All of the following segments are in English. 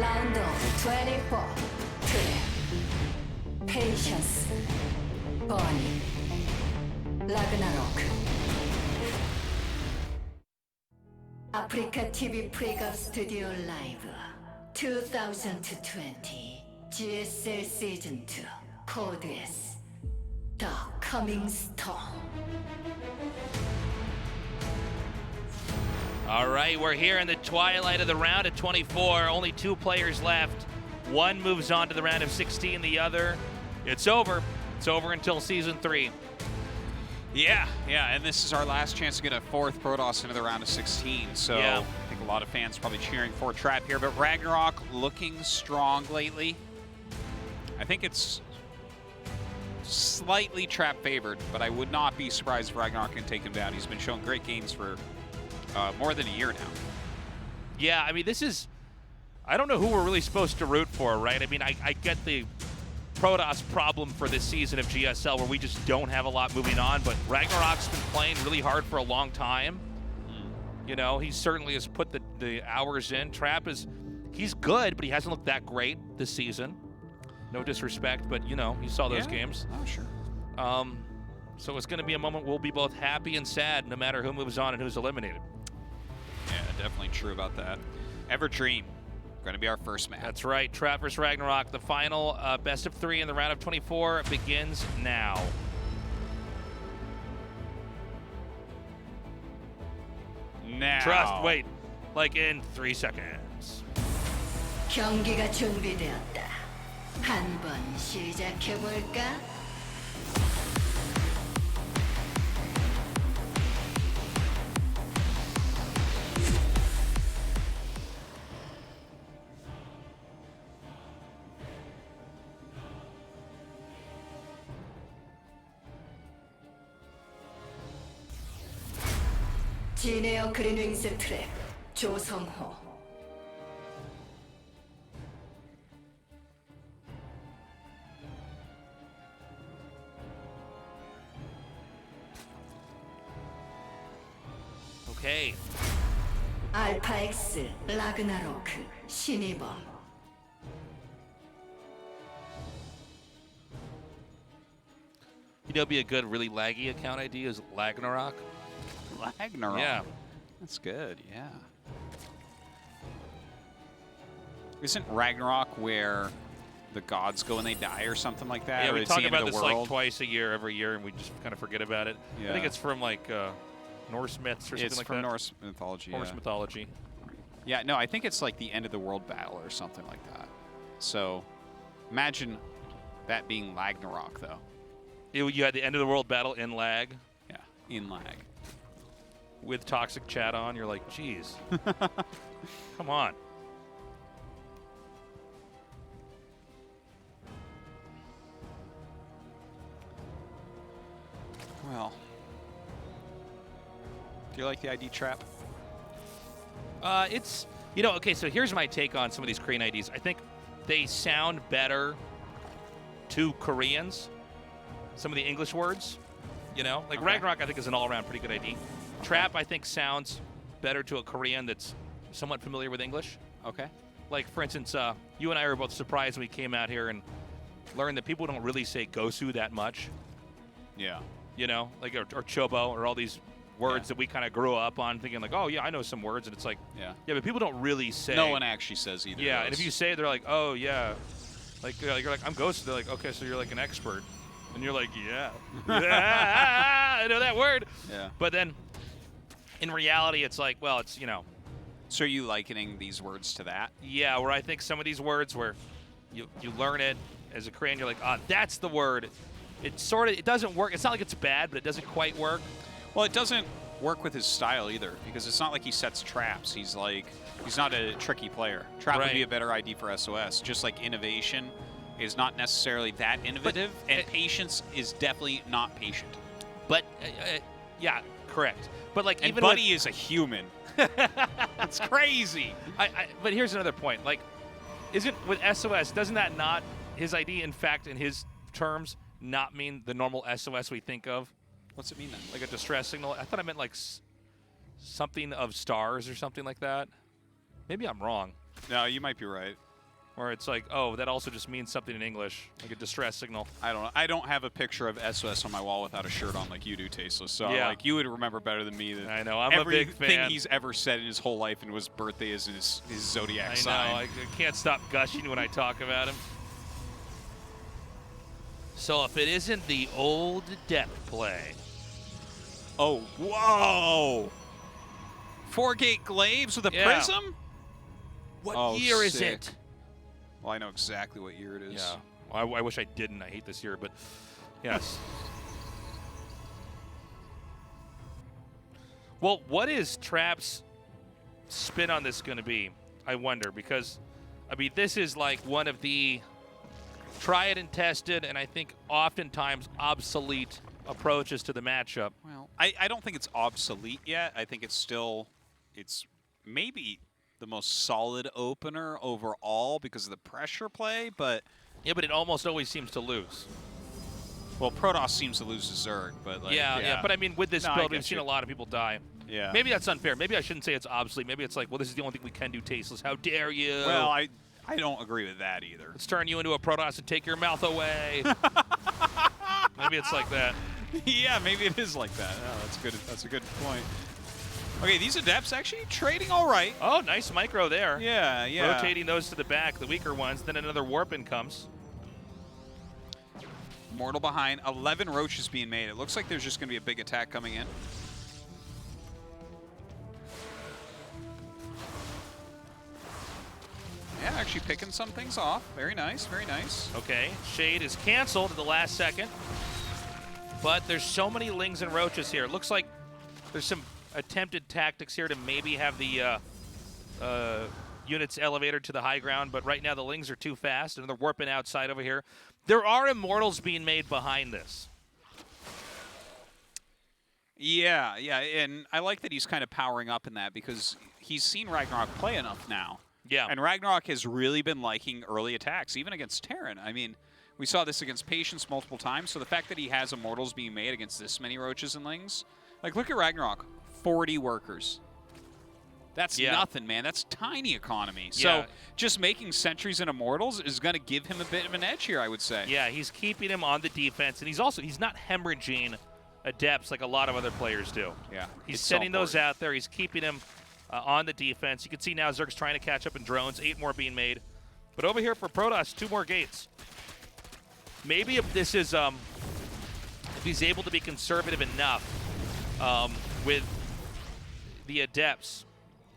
Round of 24. Trap. Patience. Bonnie. RagnaroK. 아프리카 TV 프리갑 스튜디오 라이브 2020 GSL 시즌 2 코드 S The Coming Storm. All right, we're here in the twilight of the round of 24. Only 2 players left. One moves on to the round of 16. The other, it's over. It's over until season 3. Yeah, and this is our last chance to get a 4th Protoss into the round of 16. So Yeah. I think a lot of fans probably cheering for Trap here. But RagnaroK looking strong lately. I think it's slightly Trap favored, but I would not be surprised if RagnaroK can take him down. He's been showing great games for more than a year now. Yeah, I mean, this is, I don't know who we're really supposed to root for, right? I mean, I get the Protoss problem for this season of GSL where we just don't have a lot moving on, but RagnaroK's been playing really hard for a long time. You know, he certainly has put the hours in. Trap is, he's good, but he hasn't looked that great this season. No disrespect, but you know, you saw those games. Oh, sure. So it's going to be a moment we'll be both happy and sad no matter who moves on and who's eliminated. Yeah, definitely true about that. Everdream, going to be our first match. That's right, Trap vs. RagnaroK. The final best of 3 in the round of 24 begins now. Trust, wait, like in 3 seconds. 경기가 준비되었다. 한번 시작해 볼까? 지네어 그린윙스 트랩 조성호. Okay. 알파 X 라그나로크 신이범. You know, be a good, really laggy account ID is RagnaroK. RagnaroK. Yeah. That's good, yeah. Isn't RagnaroK where the gods go and they die or something like that? Yeah, or we it's talk the end about of the this world? like twice a year, every year, and we just kind of forget about it. Yeah. I think it's from like Norse myths or something It's like from that. Norse mythology. Norse mythology. Yeah, no, I think it's like the end of the world battle or something like that. So imagine that being Ragnarok, though. You had the end of the world battle in lag Yeah, in lag. with toxic chat on. You're like, geez, come on. Well, do you like the ID trap? It's, you know, okay, so here's my take on some of these Korean IDs. I think they sound better to Koreans, some of the English words, you know? Like Okay. RagnaroK, I think, is an all-around pretty good ID. Trap, I think, sounds better to a Korean that's somewhat familiar with English. Okay. Like, for instance, you and I were both surprised when we came out here and learned that people don't really say gosu that much, Yeah. you know? Like, or chobo, or all these words Yeah. that we kind of grew up on thinking like, oh, yeah, I know some words. And it's like, Yeah. yeah, but people don't really say. No one actually says either. Yeah, of and if those. you say it, they're like, oh, yeah. Like, you're like, I'm ghosted. They're like, okay, so you're like an expert. And you're like, yeah. I know that word. Yeah. But then in reality, it's like, well, it's, you know, So are you likening these words to that? yeah, where I think some of these words where you learn it as a Korean, you're like, ah, that's the word. It sort of, it doesn't work. It's not like it's bad, but it doesn't quite work. Well, it doesn't work with his style either, because it's not like he sets traps. He's not a tricky player. Trap would be Right. a better ID for SOS. Just like innovation is not necessarily that innovative, and patience is definitely not patient. But, yeah, correct. But like, And even Buddy is a human. It's crazy. But here's another point. Like, isn't with SOS, doesn't that not, his ID, in fact, in his terms, not mean the normal SOS we think of? What's it mean then? Like a distress signal? I thought I meant like something of stars or something like that. Maybe I'm wrong. No, you might be right. Or it's like, oh, that also just means something in English, like a distress signal. I don't know. I don't have a picture of SOS on my wall without a shirt on like you do, Tasteless. So Yeah. like you would remember better than me that I know. I'm a big fan. everything he's ever said in his whole life and his birthday is his zodiac sign. I know. I can't stop gushing when I talk about him. So if it isn't the old depth play. Oh, whoa! 4-gate glaives with a prism? What year is sick. it? Well, I know exactly what year it is. Yeah. Well, I wish I didn't. I hate this year, but yes. Well, what is Trap's spin on this going to be? I wonder, because, I mean, this is like one of the tried and tested and I think oftentimes obsolete approaches to the matchup. Well, I don't think it's obsolete yet. I think it's maybe the most solid opener overall because of the pressure play, but... Yeah, but it almost always seems to lose. Well, Protoss seems to lose to Zerg, but like... Yeah, but I mean, with this build, we've seen a lot of people die. Yeah. Maybe that's unfair. Maybe I shouldn't say it's obsolete. Maybe it's like, well, this is the only thing we can do, Tasteless. How dare you? Well, I don't agree with that either. Let's turn you into a Protoss and take your mouth away. Maybe it's like that. Yeah, maybe it is like that. Oh, that's good. That's a good point. Okay, these Adepts actually trading all right. Oh, nice micro there. Yeah, yeah. Rotating those to the back, the weaker ones. Then another warp in comes. Mortal behind. 11 roaches being made. It looks like there's just going to be a big attack coming in. Yeah, actually picking some things off. Very nice, very nice. Okay, Shade is canceled at the last second. But there's so many Lings and Roaches here. It looks like there's some attempted tactics here to maybe have the units elevated to the high ground, but right now the Lings are too fast, and they're warping outside over here. There are Immortals being made behind this. Yeah, yeah, and I like that he's kind of powering up in that because he's seen RagnaroK play enough now. Yeah. And RagnaroK has really been liking early attacks, even against Terran. I mean, we saw this against Patience multiple times, so the fact that he has Immortals being made against this many Roaches and Lings, like look at RagnaroK, 40 workers. That's nothing, man. That's tiny economy. So just making Sentries and Immortals is going to give him a bit of an edge here, I would say. Yeah, he's keeping him on the defense, and he's not hemorrhaging Adepts like a lot of other players do. Yeah, he's sending those out there. He's keeping him on the defense. You can see now Zerg's trying to catch up in drones. 8 more being made. But over here for Protoss, 2 more gates. Maybe if this is, if he's able to be conservative enough with the Adepts,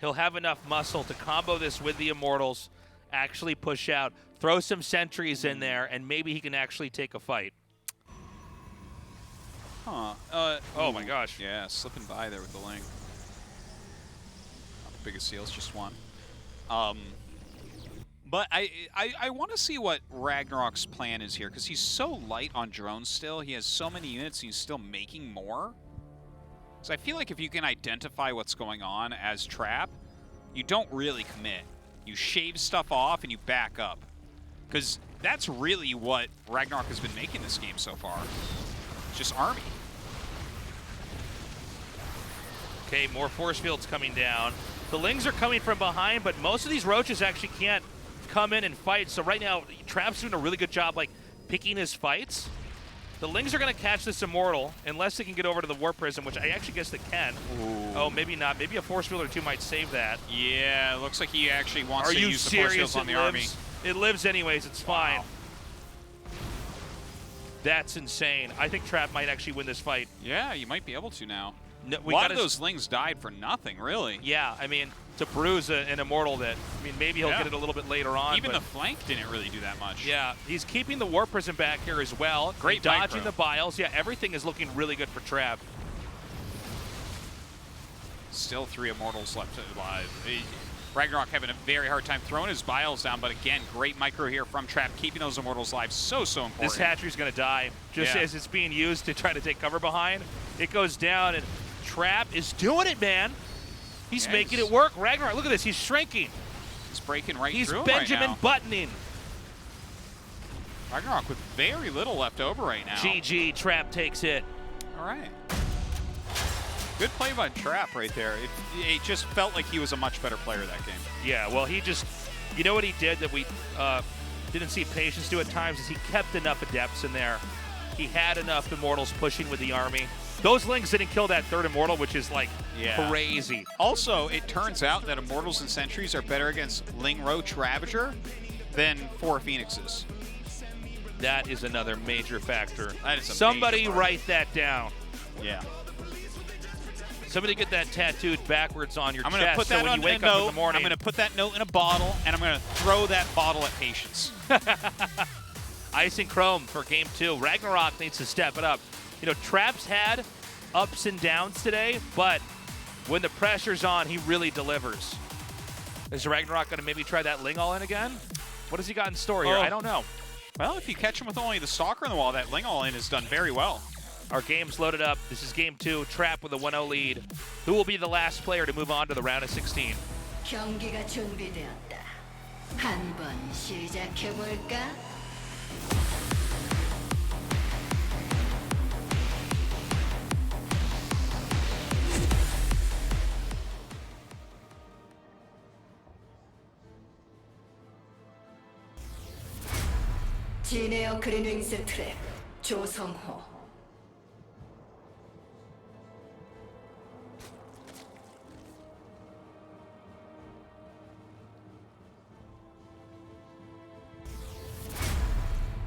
he'll have enough muscle to combo this with the Immortals, actually push out, throw some sentries in there, and maybe he can actually take a fight. Huh. Oh my gosh. Yeah, slipping by there with the Ling. Not the biggest seals, just one. But I want to see what RagnaroK's plan is here, because he's so light on drones still. He has so many units, and he's still making more. So I feel like if you can identify what's going on as Trap, you don't really commit. You shave stuff off, and you back up. Because that's really what RagnaroK has been making this game so far. Just army. Okay, more force fields coming down. The Lings are coming from behind, but most of these Roaches actually can't come in and fight. So right now, Trap's doing a really good job, like, picking his fights. The Lings are going to catch this Immortal, unless they can get over to the Warp Prism, which I actually guess they can. Ooh. Oh, maybe not. Maybe a force field or 2 might save that. Yeah, it looks like he actually wants to use the force fields on the army. It lives anyways. It's fine. That's insane. I think Trap might actually win this fight. Yeah, you might be able to now. No, a lot of those Lings died for nothing, really. Yeah, I mean, to bruise an Immortal that, I mean, maybe he'll get it a little bit later on. Even the flank didn't really do that much. Yeah, he's keeping the Warp Prism back here as well. Great dodging micro. the Biles. Yeah, everything is looking really good for Trap. Still 3 Immortals left alive. RagnaroK having a very hard time throwing his Biles down, but again, great micro here from Trap, keeping those Immortals alive. So important. This hatchery's going to die just as it's being used to try to take cover behind. It goes down, and Trap is doing it, man. He's making it work. RagnaroK, look at this. He's shrinking. He's breaking right He's through him Benjamin right now. Buttoning. RagnaroK with very little left over right now. GG, Trap takes it. All right. Good play by Trap right there. It just felt like he was a much better player that game. Yeah, well, he just You know what he did that we didn't see Patience do at times is he kept enough Adepts in there. He had enough Immortals pushing with the army. Those Lings didn't kill that third Immortal, which is like crazy. Also, it turns out that Immortals and Sentries are better against Ling Roach Ravager than 4 Phoenixes. That is another major factor. That is a Somebody major write that down. Yeah. Somebody get that tattooed backwards on your I'm chest gonna put that so when on you wake a up in note. the morning. I'm gonna put that note in a bottle, and I'm gonna throw that bottle at Patience. Ice and Chrome for game 2. RagnaroK needs to step it up. You know, Traps had ups and downs today, but when the pressure's on, he really delivers. Is RagnaroK going to maybe try that Ling All-In again? What has he got in store here? I don't know. Well, if you catch him with only the Stalker on the wall, that Ling All-In is done very well. Our game's loaded up. This is game 2. Trap with a 1-0 lead. Who will be the last player to move on to the round of 16? 경기가 준비되었다. 한번 시작해볼까? 진에어 그린 윙스 트랩 조성호.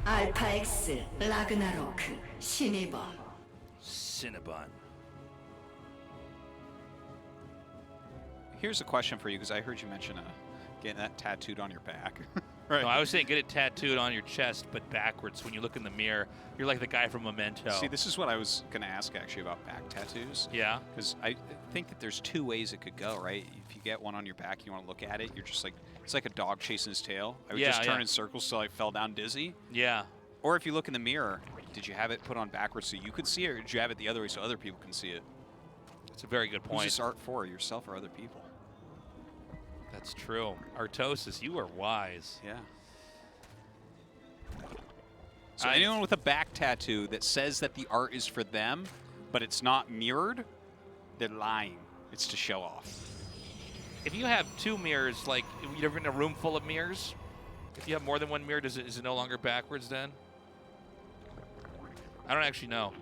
알파 X 라그나로크 신이범. Cinnabon. Here's a question for you, because I heard you mention getting that tattooed on your back. Right. No, I was saying get it tattooed on your chest, but backwards. When you look in the mirror, you're like the guy from Memento. See, this is what I was going to ask, actually, about back tattoos. Yeah. Because I think that there's 2 ways it could go, right? If you get one on your back, you want to look at it, you're just like, it's like a dog chasing his tail. I would just turn in circles till I fell down dizzy. Yeah. Or if you look in the mirror, did you have it put on backwards so you could see it, or did you have it the other way so other people can see it? That's a very good point. Who's this art for, yourself or other people? That's true. Artosis, you are wise. Yeah. So anyone with a back tattoo that says that the art is for them, but it's not mirrored, they're lying. It's to show off. If you have 2 mirrors, like you're in a room full of mirrors, if you have more than 1 mirror, is it no longer backwards then? I don't actually know.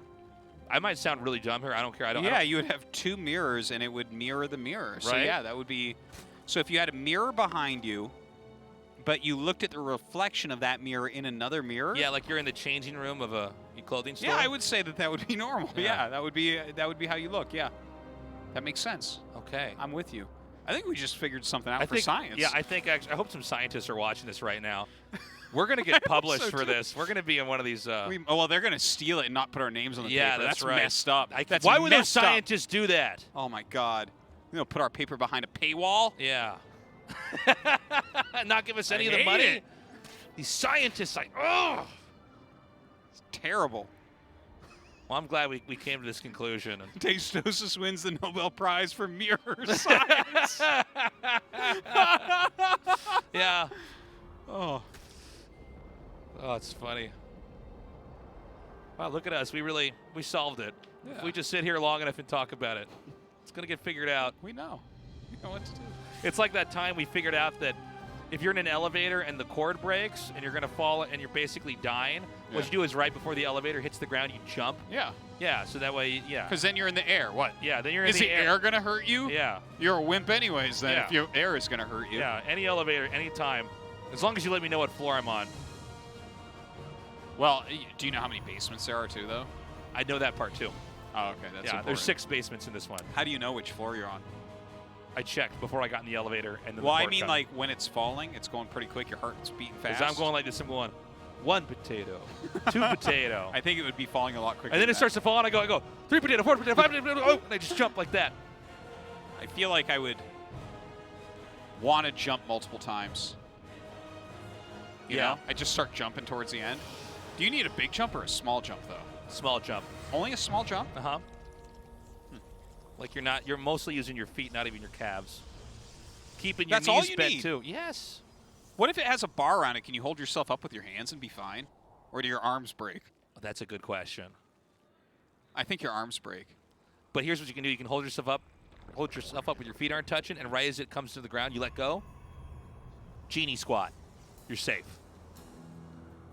I might sound really dumb here. I don't care. Yeah, you would have 2 mirrors and it would mirror the mirror. Right? So yeah, that would be. So if you had a mirror behind you, but you looked at the reflection of that mirror in another mirror. Yeah, like you're in the changing room of a clothing store. Yeah, I would say that would be normal. Yeah. Yeah, that would be how you look. Yeah, that makes sense. Okay, I'm with you. I think we just figured something out for science. Yeah, I think actually, I hope some scientists are watching this right now. We're gonna get published for this. We're gonna be in one of these. Well, they're gonna steal it and not put our names on the paper. That's right. Messed up. Why would those scientists do that? Oh my God. You know, put our paper behind a paywall. Yeah. Not give us any of the money. It. These scientists, oh, it's terrible. Well, I'm glad we came to this conclusion. Tastosis wins the Nobel Prize for mirror science. Yeah. Oh, it's funny. Wow, look at us. We solved it. Yeah. If we just sit here long enough and talk about it, it's going to get figured out. we know. We know what to do. It's like that time we figured out that if you're in an elevator and the cord breaks and you're going to fall and you're basically dying, what you do is right before the elevator hits the ground, you jump. Yeah. Yeah, so that way, Because then you're in the air. What? Yeah, then you're in Is the the air going to hurt you? Yeah. You're a wimp anyways, then, Yeah. if your air is going to hurt you. Yeah, any elevator, any time. As long as you let me know what floor I'm on. Well, do you know how many basements there are, too, though? I know that part, too. Oh, okay. That's Yeah, important. there's 6 basements in this one. How do you know which floor you're on? I checked before I got in the elevator. And then Well, the I cord mean, come. like, when it's falling, it's going pretty quick. Your heart's beating fast. As I'm going like this, I'm going, 1 potato, 2 potato. I think it would be falling a lot quicker. And then than it starts to fall, and I go, 3 potato, 4 potato, 5 potato, oh, and I just jump like that. I feel like I would want to jump multiple times. You know? I just start jumping towards the end. Do you need a big jump or a small jump, though? Small jump. Only a small jump? Uh-huh. Like you're mostly using your feet, not even your calves. Keeping your That's all knees you bent, need. too. Yes. What if it has a bar around it? Can you hold yourself up with your hands and be fine? Or do your arms break? Oh, that's a good question. I think your arms break. But here's what you can do. You can hold yourself up with your feet aren't touching, and right as it comes to the ground, you let go. Genie squat. You're safe.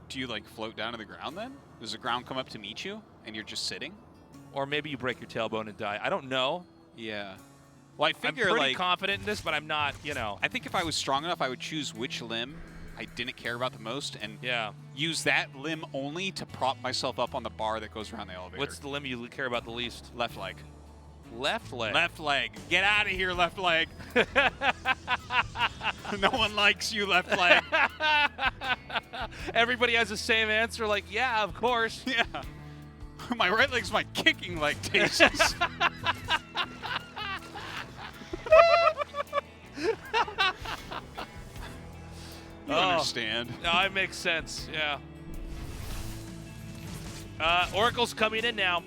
Do you like float down to the ground then? Does the ground come up to meet you and you're just sitting? Or maybe you break your tailbone and die. I don't know. Yeah. Well, I figure I'm pretty like confident in this, but I'm not, you know. I think if I was strong enough, I would choose which limb I didn't care about the most and use that limb only to prop myself up on the bar that goes around the elevator. What's the limb you care about the least? Left leg. Left leg. Left leg. Get out of here, left leg. No one likes you, left leg. Everybody has the same answer, like, yeah, of course. Yeah. My right leg's my kicking leg, Tases. You understand. No, it makes sense, yeah. Oracle's coming in now.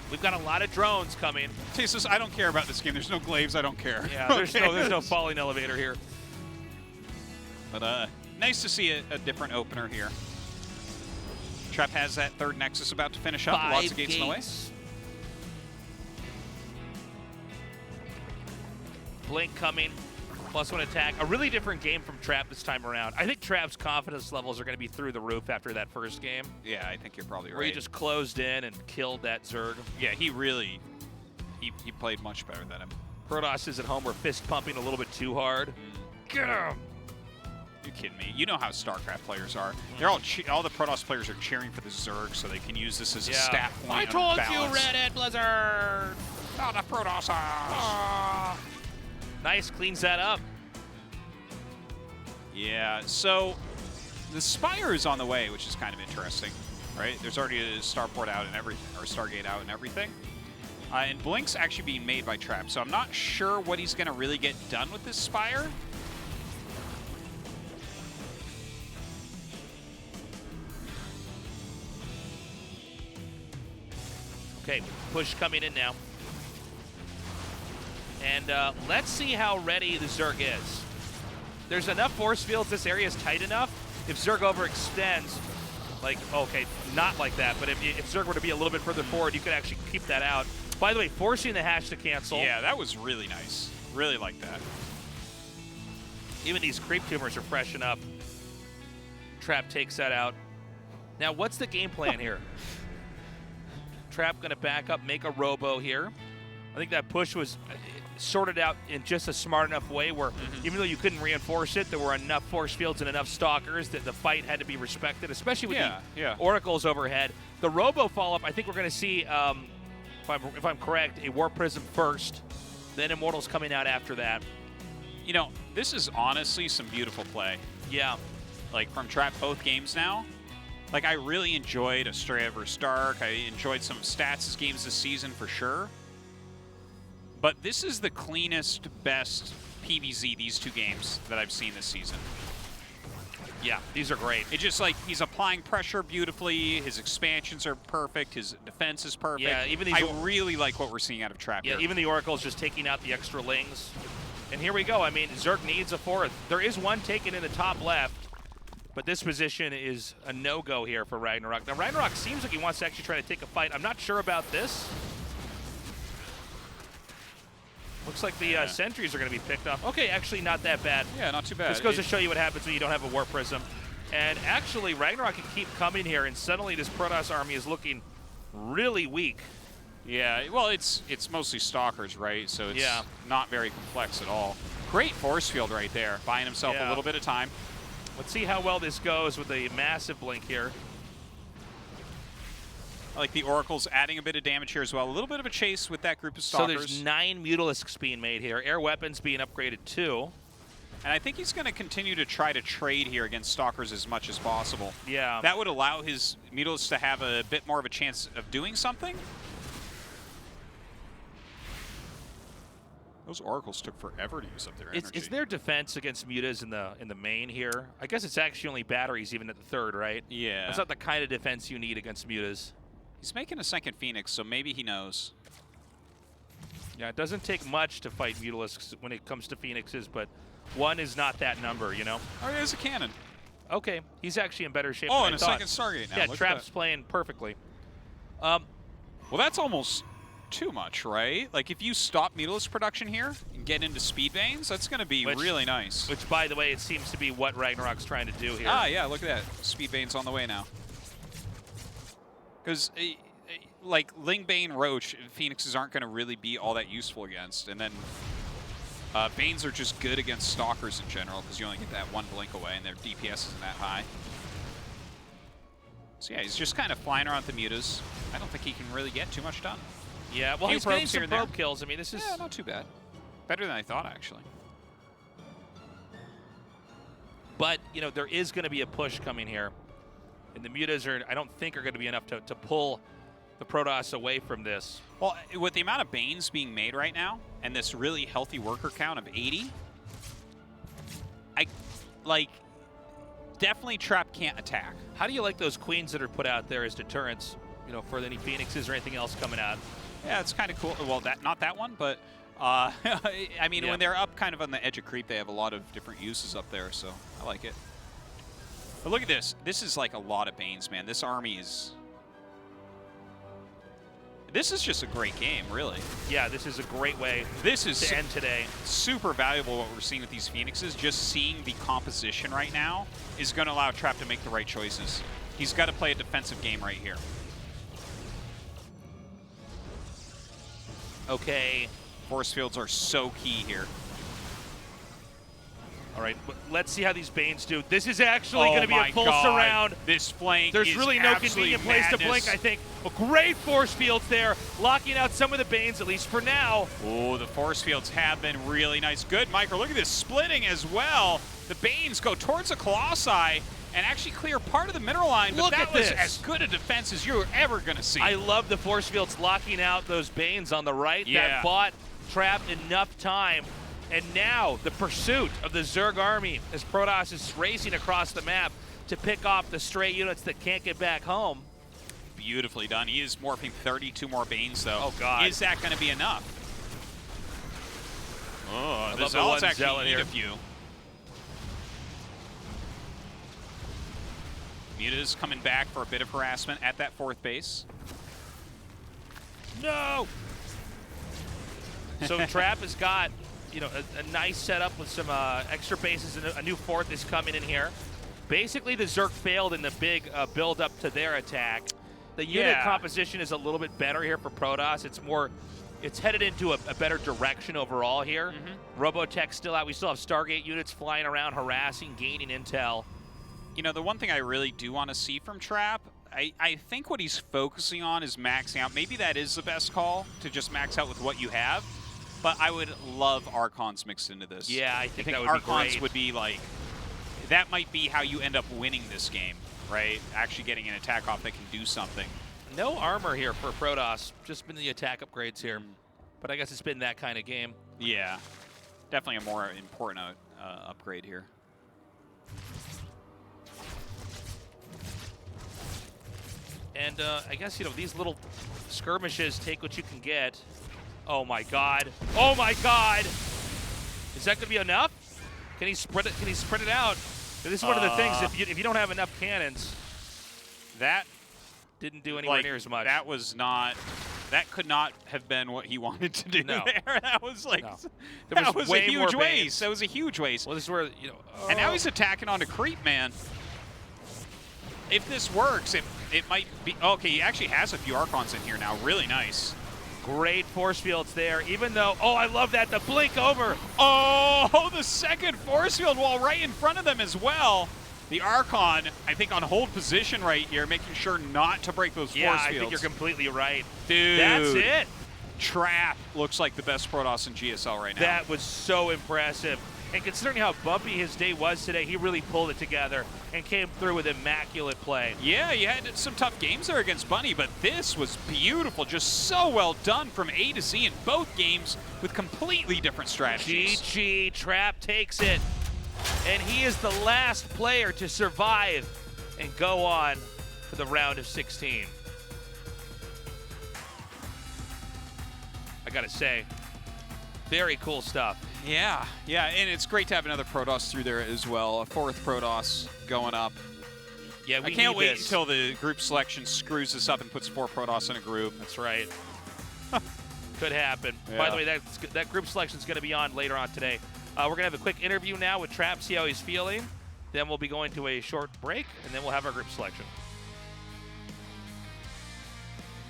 We've got a lot of drones coming. Tases, I don't care about this game. There's no glaives. I don't care. Yeah, there's no falling elevator here. But nice to see a different opener here. Trap has that third Nexus about to finish up. Lots of gates in the way. Blink coming. +1 attack. A really different game from Trap this time around. I think Trap's confidence levels are going to be through the roof after that first game. Yeah, I think you're probably right. Where he just closed in and killed that Zerg. Yeah, he really, he played much better than him. Protoss is at home. We're fist pumping a little bit too hard. Get him! You kidding me? You know how StarCraft players are. They're all the Protoss players are cheering for the Zerg so they can use this as a stat point. I told balance. you, Red Hat Blizzard! Not a Protoss! Nice, cleans that up. Yeah, so the Spire is on the way, which is kind of interesting, right? There's already a starport out and everything, or Stargate out and everything. And Blink's actually being made by Trap, so I'm not sure what he's going to really get done with this Spire. Okay, push coming in now. And let's see how ready the Zerg is. There's enough force fields. This area is tight enough. If Zerg overextends, like, okay, not like that, but if Zerg were to be a little bit further forward, you could actually keep that out. By the way, forcing the hash to cancel. Yeah, that was really nice. Really like that. Even these creep tumors are freshen up. Trap takes that out. Now, what's the game plan here? Trap going to back up, make a robo here. I think that push was sorted out in just a smart enough way where even though you couldn't reinforce it, there were enough force fields and enough stalkers that the fight had to be respected, especially with the oracles overhead. The robo follow-up, I think we're going to see, if I'm correct, a Warp Prism first, then Immortals coming out after that. You know, this is honestly some beautiful play. Yeah. Like, from Trap both games now. Like, I really enjoyed Astrea vs. Stark. I enjoyed some stats games this season for sure. But this is the cleanest, best PvZ, these two games, that I've seen this season. Yeah, these are great. It's just like he's applying pressure beautifully. His expansions are perfect. His defense is perfect. Yeah, even these. I really like what we're seeing out of Trap here. Even the Oracle's just taking out the extra lings. And here we go. I mean, Zerg needs a fourth. There is one taken in the top left, but this position is a no-go here for RagnaroK. Now, RagnaroK seems like he wants to actually try to take a fight. I'm not sure about this. Looks like the sentries are going to be picked up. Okay, actually not that bad. Yeah, not too bad. This goes to show you what happens when you don't have a Warp Prism. And actually, RagnaroK can keep coming here, and suddenly this Protoss army is looking really weak. Yeah, well, it's mostly Stalkers, right? So it's not very complex at all. Great force field right there, buying himself a little bit of time. Let's see how well this goes with a massive blink here. I like the Oracles adding a bit of damage here as well. A little bit of a chase with that group of Stalkers. So there's 9 Mutalisks being made here. Air weapons being upgraded too. And I think he's going to continue to try to trade here against Stalkers as much as possible. Yeah. That would allow his Mutalisks to have a bit more of a chance of doing something. Those Oracles took forever to use up their energy. It's their defense against mutas in the main here. I guess it's actually only batteries even at the third, right? Yeah. That's not the kind of defense you need against mutas. He's making a second Phoenix, so maybe he knows. Yeah, it doesn't take much to fight Mutalisks when it comes to Phoenixes, but one is not that number, you know? Oh, yeah, it's a cannon. Okay, he's actually in better shape than I and a thought. second Stargate now. Yeah, Look Trap's playing perfectly. Well, that's almost too much, right? Like, if you stop Mutalisk production here and get into speed veins, that's going to be really nice. Which, by the way, it seems to be what RagnaroK's trying to do here. Ah, yeah, look at that. Speed veins on the way now. Because, like, Lingbane, Roach, Phoenixes aren't going to really be all that useful against. And then Veins are just good against Stalkers in general, because you only get that one blink away, and their DPS isn't that high. So yeah, he's just kind of flying around the mutas. I don't think he can really get too much done. Yeah, well, he's getting some probe kills. I mean, this is... Yeah, not too bad. Better than I thought, actually. But, you know, there is going to be a push coming here. And the mutas are, I don't think, are going to be enough to pull the Protoss away from this. Well, with the amount of Banes being made right now, and this really healthy worker count of 80, definitely Trap can't attack. How do you like those queens that are put out there as deterrents, you know, for any Phoenixes or anything else coming out? Yeah, it's kind of cool. Well, not that one, but I mean, yeah. When they're up kind of on the edge of creep, they have a lot of different uses up there, so I like it. But look at this. This is like a lot of Banes, man. This army is... This is just a great game, really. Yeah, this is a great way to end today. Super valuable what we're seeing with these Phoenixes. Just seeing the composition right now is going to allow Trap to make the right choices. He's got to play a defensive game right here. Okay. Force fields are so key here. All right, let's see how these Banes do. This is actually going to be a full surround. This flank There's is really no convenient place to blink, I think. A great force fields there, locking out some of the Banes, at least for now. Oh, the force fields have been really nice. Good, Micro. Look at this splitting as well. The Banes go towards the Colossi and actually clear part of the mineral line, but that was as good a defense as you're ever going to see. I love the force fields locking out those Banes on the right. Yeah. That bought Trap enough time. And now the pursuit of the Zerg army as Protoss is racing across the map to pick off the stray units that can't get back home. Beautifully done. He is morphing 32 more Banes, though. Oh, God. Is that going to be enough? Oh, the Zealots actually need a few. Muta's coming back for a bit of harassment at that fourth base. No! So Trap has got, you know, a nice setup with some extra bases, and a new fourth is coming in here. Basically, the Zerg failed in the big build-up to their attack. The unit composition is a little bit better here for Protoss. It's headed into a better direction overall here. Robotech's still out. We still have Stargate units flying around, harassing, gaining intel. You know, the one thing I really do want to see from Trap, I think what he's focusing on is maxing out. Maybe that is the best call, to just max out with what you have. But I would love Archons mixed into this. Yeah, I think that would Archons be great. would be like, that might be how you end up winning this game, right? Actually getting an attack off that can do something. No armor here for Protoss, just been the attack upgrades here. But I guess it's been that kind of game. Yeah, definitely a more important upgrade here. And I guess, you know, these little skirmishes, take what you can get. Oh my God! Oh my God! Is that gonna be enough? Can he spread it? Can he spread it out? This is one of the things. If you don't have enough cannons, that didn't do anywhere near as much. That was not. That could not have been what he wanted to do there. That was like. No. That was a huge waste. That was a huge waste. Well, this is where, you know. And now he's attacking onto creep, man. If this works, it might be. Okay, he actually has a few Archons in here now. Really nice. Great force fields there, even though, oh, I love that, the blink over. Oh, the second force field wall right in front of them as well. The Archon, I think, on hold position right here, making sure not to break those force fields. Yeah, I think you're completely right. Dude. That's it. Trap looks like the best Protoss in GSL right now. That was so impressive. And considering how bumpy his day was today, he really pulled it together and came through with immaculate play. Yeah, he had some tough games there against Bunny, but this was beautiful. Just so well done from A to Z in both games with completely different strategies. GG, Trap takes it. And he is the last player to survive and go on for the round of 16. I gotta say, very cool stuff. Yeah, and it's great to have another Protoss through there as well. A fourth Protoss going up. Yeah, I can't wait until the group selection screws us up and puts 4 Protoss in a group. That's right. Could happen. Yeah. By the way, that group selection is going to be on later on today. We're going to have a quick interview now with Trav, see how he's feeling. Then we'll be going to a short break, and then we'll have our group selection.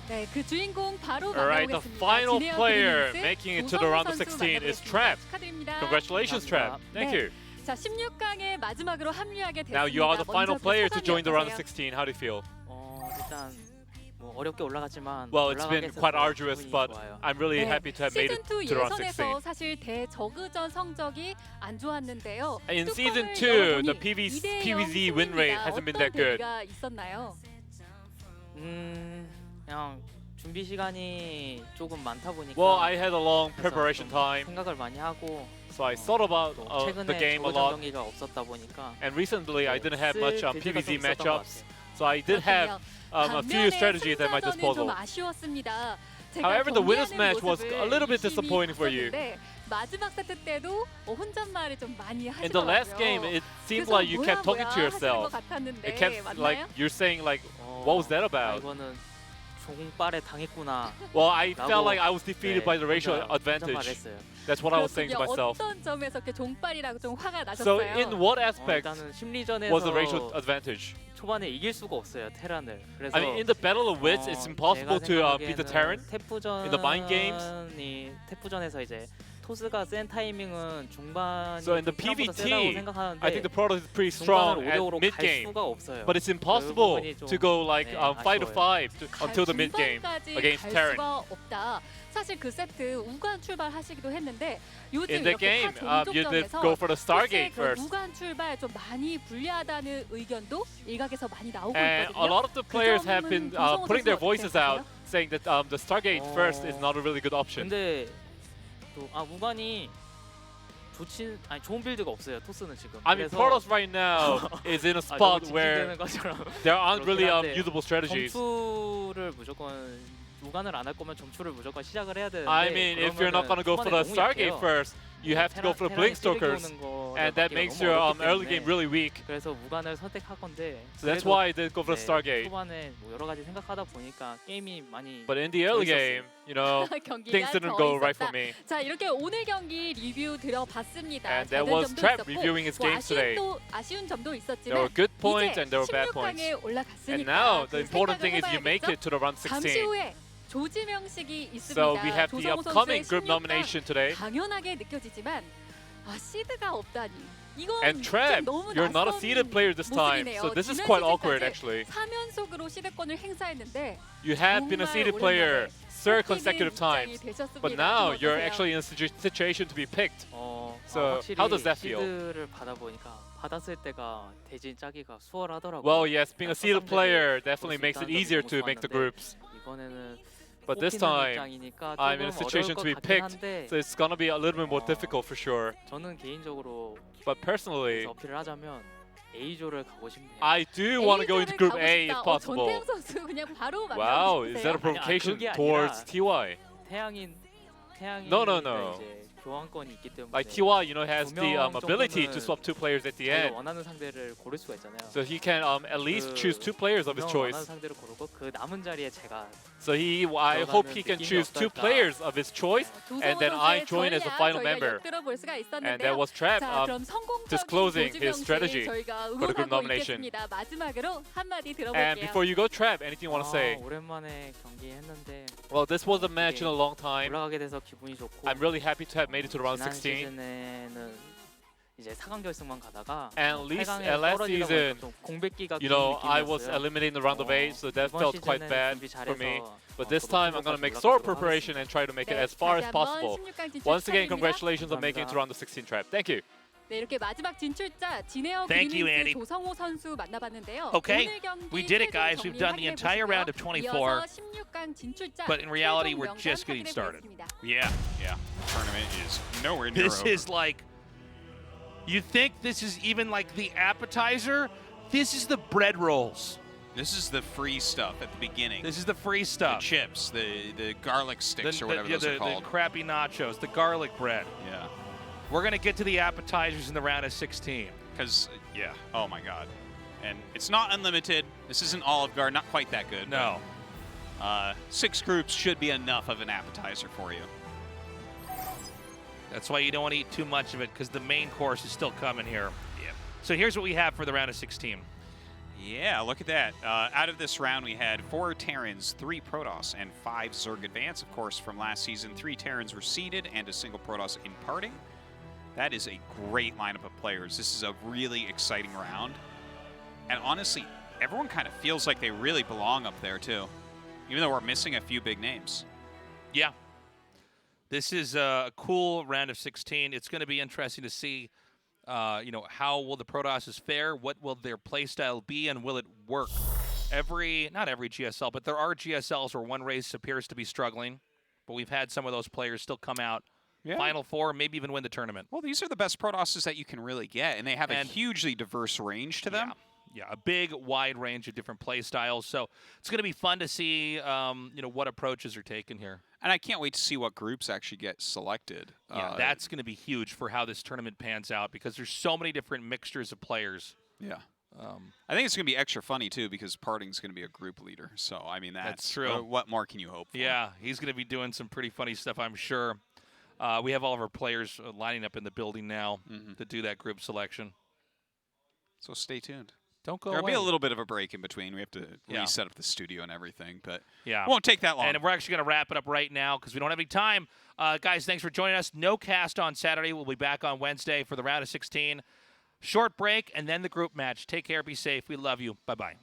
네, 그 주인공 바로 All right, the 만나보겠습니다. final 진에어 player 그리스 making it to the 조성호 round of 선수 16 is 만나보겠습니다. Trav. 축하드립니다. Congratulations, Trav. Thank 네. you. 자, 16강에 마지막으로 합류하게 됐습니다. Now you are the final 먼저 그 player to 소감이 join the round of 어떠세요? 16. How do you feel? 일단 뭐 어렵게 올라갔지만 Well, it's 올라가게 been 돼서 quite arduous, 기분이 but 좋아요. I'm really 네, happy to have made it 시즌2 to the round of 예선에서 16. 사실 대저그전 성적이 안 좋았는데요. In season 뚜껑을 2, the 열어보니 2대 0 PVZ win rate 승리입니다. hasn't been 어떤 that good. 계기가 있었나요? 그냥 준비 시간이 조금 많다 보니까 Well, I had a long 그래서 preparation 좀 time, 생각을 많이 하고 so I thought about 또 the 최근에 game a 저그전 lot. 경기가 없었다 보니까 And recently, I didn't have much 쓸 기회가 PVZ 좀 있었던 것 matchups, 같아요. so I did have a few strategies at my 반면에 disposal. 승자전은 좀 아쉬웠습니다. 제가 However, the winner's 경기하는 match was 모습을 a little bit 유심히 disappointing for you. 봤었는데 마지막 세트 때도 혼잣말을 좀 많이 In the last game, 하시더라고요. it seemed 그래서 like you kept talking to 하시는 것 yourself. 같았는데 It kept like 맞나요? you're saying like, what was that about? 이거는 종빨에 당했구나. Well, I felt 라고, like I was defeated by the racial advantage. 말했어요. That's what I was saying to 그렇군요. myself. 어떤 점에서 이렇게 종빨이라고 좀 화가 So 나셨어요? in what aspect 일단은 심리전에서 was the racial advantage? 초반에 이길 수가 없어요 테란을. 그래서 I mean, in the battle of wits, it's impossible to beat the Terran. 태프전 in the mind games. 태프전에서 이제 토스가 센 타이밍은 중반이 So in the 생각보다 PVT, 세다고 생각하는데 I think the Protoss is pretty strong 중반을 at 5대5로 mid 갈 game, 수가 없어요. but it's impossible 부분이 좀, to go like 네, 5 to 5 until the mid game 중반까지 against 갈 Terran. 수가 없다. 사실 그 세트 우간 출발하시기도 했는데 요즘 In the 이렇게 game, 타 you did 종족전에서 go for the Stargate 그 first, 우간 출발 좀 많이 불리하다는 의견도 일각에서 많이 나오고 and a 있거든요. lot of the players have been putting their voices out, 생각하세요? saying that the Stargate first is not a really good option. 근데 또 우간이 좋은 빌드가 없어요 토스는 지금. I mean, Protoss right now is in a spot where there aren't really usable strategies. 점수를 무조건 우간을 안 할 거면 점수를 무조건 시작을 해야 되는데. I mean, if you're not gonna go for the Stargate first, you have to go for the Blinkstalkers, and that makes your early game really weak. 그래서 우간을 선택할 건데. So that's why I did go for the 네, Stargate. 초반에 뭐 여러 가지 생각하다 보니까 게임이 많이. But in the early game, you know, 경기가 things didn't 더 go right 있었다. for me. 자, 이렇게 오늘 경기 리뷰 들어봤습니다. And that 작은 was 점도 Trav 있었고, reviewing his 뭐 games today. 아쉬운 점도 There 있었지만 were good points 이제 and there were bad points. 16강에 올라갔으니까 And now 그 the important 생각을 thing is you make 해봐야겠죠? it to the round 잠시 16. 후에 조지명식이 있습니다. So we have the 조성호 upcoming 선수의 group 16강 nomination today. 당연하게 느껴지지만 시드가 없다니. 이건 And Trav, 좀 너무 you're not a 낯선 seeded player this time, 모습이네요. so this is 지난 quite awkward 시즌까지 actually. 3연속으로 시드권을 행사했는데 You have been a 정말 seeded player 오랜만에 third 뽑히는 consecutive 입장이 times, 되셨습니다. but now 좀 you're 어떠세요? actually in a situation to be picked. So, 확실히 how does that feel? 시드를 받아보니까 받았을 때가 대진 짜기가 수월하더라고요. Well, yes, being a seeded 선수들이 player definitely 볼 수 makes it 있다는 easier 점이 to make the 좋았는데 groups. 이번에는 But this 뽑히는 time, 입장이니까 I'm in a 조금 situation to 어려울 be 것 같긴 picked, 한데 so it's gonna be a little bit more difficult for sure. 저는 개인적으로 But personally, 어필을 하자면 A조를 가고 싶네요. I do want to go into Group 가고 A if 싶다. possible. 전태양 선수 그냥 바로 Wow, 만나고 is that a 싶으세요? provocation 그게 아니라 towards TY? 태양이 No, no, no. 이제 교환권이 있기 때문에 Like TY, you know, has the 명 ability to 정도는 swap two players at the 자기가 end, 원하는 상대를 고를 수가 있잖아요. so he can at least choose two players of his 원하는 choice. 상대를 고르고 그 남은 자리에 제가 So I hope he can choose two players of his choice, and then I join as a final member. 들어볼 수가 And 있었는데요. that was Trav 자, 그럼 성공적인 disclosing his 조지명식 strategy 저희가 for the group 응원하고 nomination. 있겠습니다. 마지막으로 한마디 And 들어볼게요. before you go, Trav, anything you want to say? 오랜만에 경기했는데 Well, this was a match in a long time. 올라가게 돼서 기분이 좋고 I'm really happy to have made it to the round 지난 16. 시즌에는 이제 4강 결승만 가다가 And at least 8강에 at last 떨어지다 season, 보니까 좀 공백기가 You know, 긴 I was 느낌이었어요. eliminated in the round of 8, so that 이번 felt quite 시즌에는 bad 준비 for me. 잘해서 But this 저도 time, I'm going to make 올라가도록 sword 하겠습니다. preparation and try to make it 네, as far 다시 as 한번 possible. 16강 진출 Once again, 축하드립니다. congratulations on making it to round of 16, Trav. Thank you. 네, 이렇게 마지막 진출자 진에어 Thank you, 그리민스 Andy. 조성호 선수 만나봤는데요. Okay, 오늘 경기 we did it, 최종 guys. We've done the 정리 entire 확인해 round of 보시고요. 24. 이어서 16강 진출자 But in reality, 최종 we're 명단 just getting 확인해 started. 보겠습니다. Yeah, yeah. The tournament is nowhere near This over. is like, you think this is even like the appetizer? This is the bread rolls. This is the free stuff at the beginning. This is the free the stuff. chips, the garlic sticks, or whatever those the are called. crappy nachos, the garlic bread. Yeah, We're going to get to the appetizers in the round of 16. because yeah. Oh my God. And it's not unlimited. This isn't Olive Garden. Not quite that good. No. 6 groups should be enough of an appetizer for you. That's why you don't want to eat too much of it, because the main course is still coming here. Yep. So here's what we have for the round of 16. Yeah, look at that. Out of this round, we had 4 Terrans, 3 Protoss, and 5 Zerg Advance. Of course, from last season, 3 Terrans were seeded and a single Protoss in parting. That is a great lineup of players. This is a really exciting round. And honestly, everyone kind of feels like they really belong up there, too, even though we're missing a few big names. Yeah. This is a cool round of 16. It's going to be interesting to see, how will the Protosses fare? What will their playstyle be, and will it work? Not every GSL, but there are GSLs where one race appears to be struggling, but we've had some of those players still come out Final Four, maybe even win the tournament. Well, these are the best Protosses that you can really get, and they have a hugely diverse range to them. Yeah, a big, wide range of different play styles. So it's going to be fun to see, what approaches are taken here. And I can't wait to see what groups actually get selected. Yeah, that's going to be huge for how this tournament pans out, because there's so many different mixtures of players. Yeah. I think it's going to be extra funny, too, because Parting's going to be a group leader. So, I mean, that's true. What more can you hope for? Yeah, he's going to be doing some pretty funny stuff, I'm sure. We have all of our players lining up in the building now to do that group selection. So stay tuned. Don't go There'll away. be a little bit of a break in between. We have to reset up the studio and everything, but it yeah, won't take that long. And we're actually going to wrap it up right now because we don't have any time. Guys, thanks for joining us. No cast on Saturday. We'll be back on Wednesday for the round of 16. Short break and then the group match. Take care. Be safe. We love you. Bye-bye.